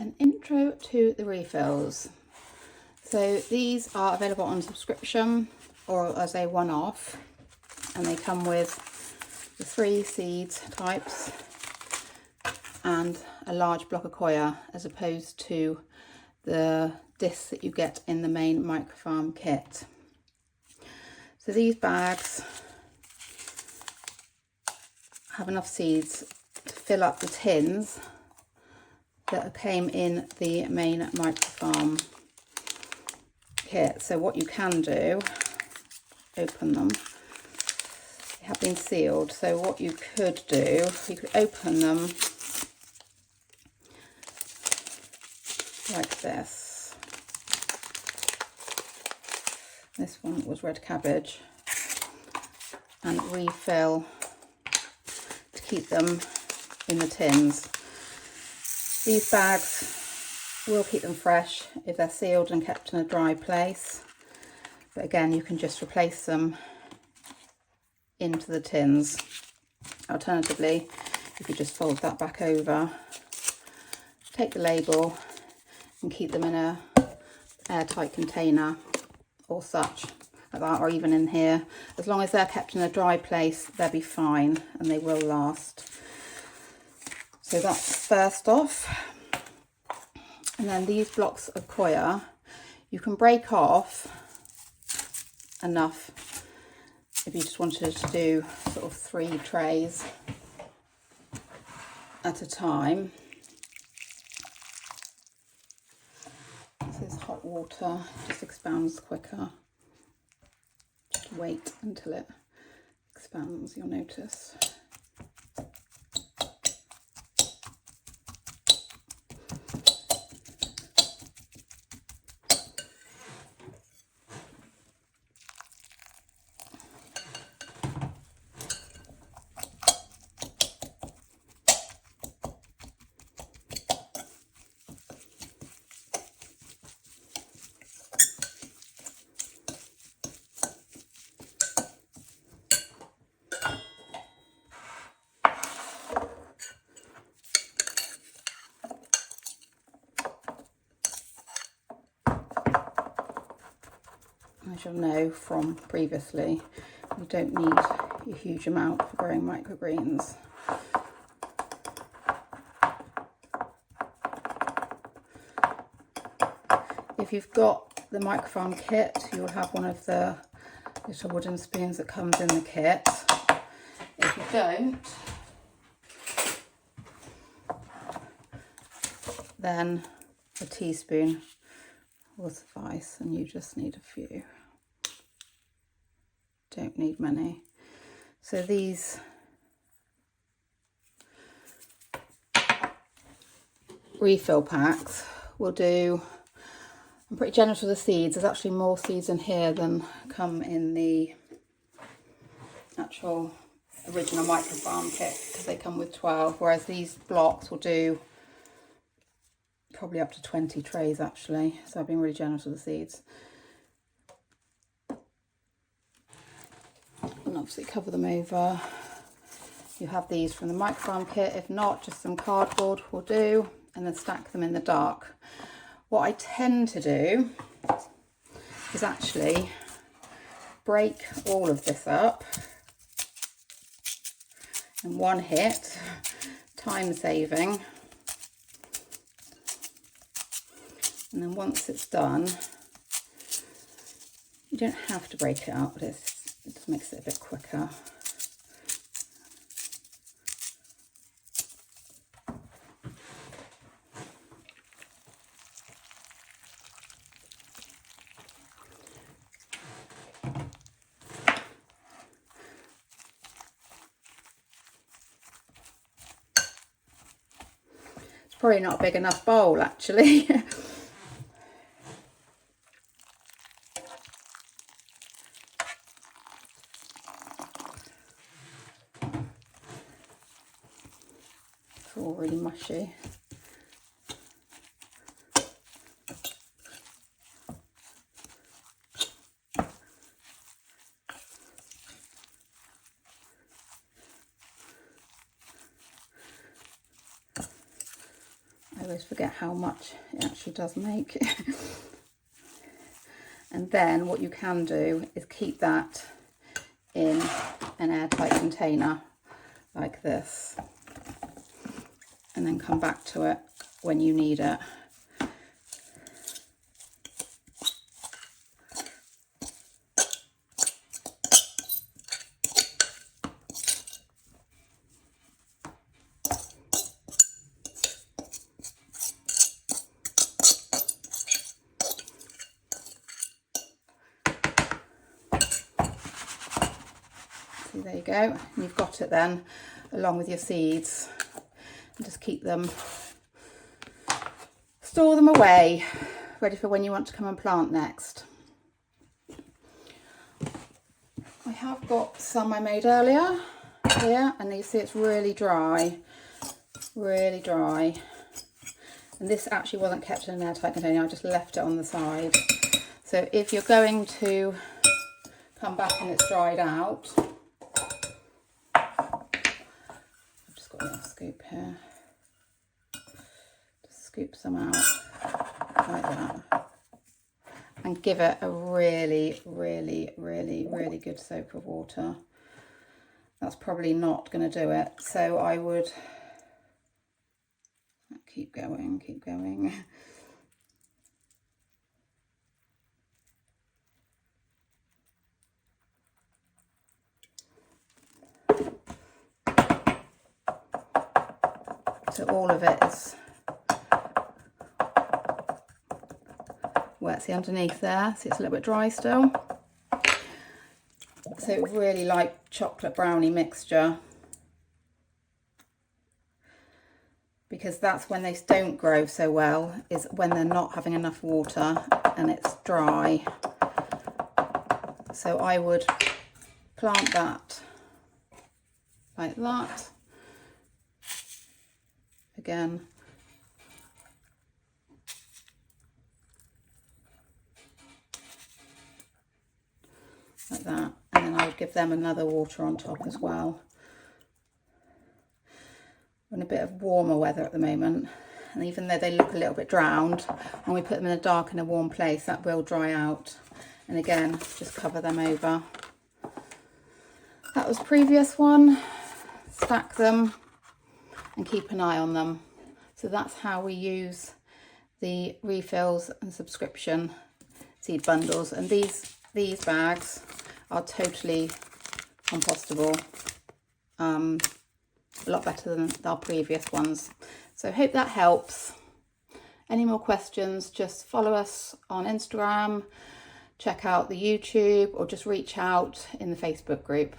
an intro to the refills. So these are available on subscription or as a one-off, and they come with the 3 seeds types and a large block of coir, as opposed to the discs that you get in the main microfarm kit. So these bags have enough seeds to fill up the tins that came in the main microfarm kit. So what you can do, open them. They have been sealed, so what you could do, you could open them like this. This one was red cabbage, and refill to keep them in the tins. These bags will keep them fresh if they're sealed and kept in a dry place, but again, you can just replace them into the tins. Alternatively, you could just fold that back over, take the label and keep them in a airtight container or such like that, or even in here. As long as they're kept in a dry place, they'll be fine and they will last. So that's first off. And then these blocks of coir, you can break off enough if you just wanted to do sort of 3 trays at a time. This is hot water, just expands quicker. Just wait until it expands, you'll notice. As you'll know from previously, you don't need a huge amount for growing microgreens. If you've got the microfarm kit, you'll have one of the little wooden spoons that comes in the kit. If you don't, then a teaspoon will suffice, and you just need a few. Don't need many. So these refill packs will do. I'm pretty generous with the seeds. There's actually more seeds in here than come in the actual original microfarm kit, because they come with 12, whereas these blocks will do probably up to 20 trays actually. So I've been really generous with the seeds. And obviously cover them over. You have these from the microfarm kit. If not, just some cardboard will do, and then stack them in the dark. What I tend to do is actually break all of this up in one hit, time saving. And then once it's done, you don't have to break it up, but it just makes it a bit quicker. It's probably not a big enough bowl actually. It's all really mushy. I always forget how much it actually does make. And then what you can do is keep that in an airtight container like this, and then come back to it when you need it. See, there you go. And you've got it then, along with your seeds. And just keep them, store them away, ready for when you want to come and plant next. I have got some I made earlier here, and you see it's really dry, really dry. And this actually wasn't kept in an airtight container, I just left it on the side. So if you're going to come back and it's dried out, I've just got a little scoop here, just scoop some out like that, and give it a really, really, really, really good soak of water. That's probably not going to do it, so I would keep going, keep going. So all of it is wet. See underneath there, see it's a little bit dry still. So really like chocolate brownie mixture, because that's when they don't grow so well, is when they're not having enough water and it's dry. So I would plant that like that. Again, like that, and then I would give them another water on top as well. We're in a bit of warmer weather at the moment, and even though they look a little bit drowned, when we put them in a dark and a warm place, that will dry out. And again, just cover them over. That was the previous one. Stack them and keep an eye on them. So that's how we use the refills and subscription seed bundles. And these bags are totally compostable, a lot better than our previous ones. So I hope that helps. Any more questions, just follow us on Instagram, check out the YouTube, or just reach out in the Facebook group.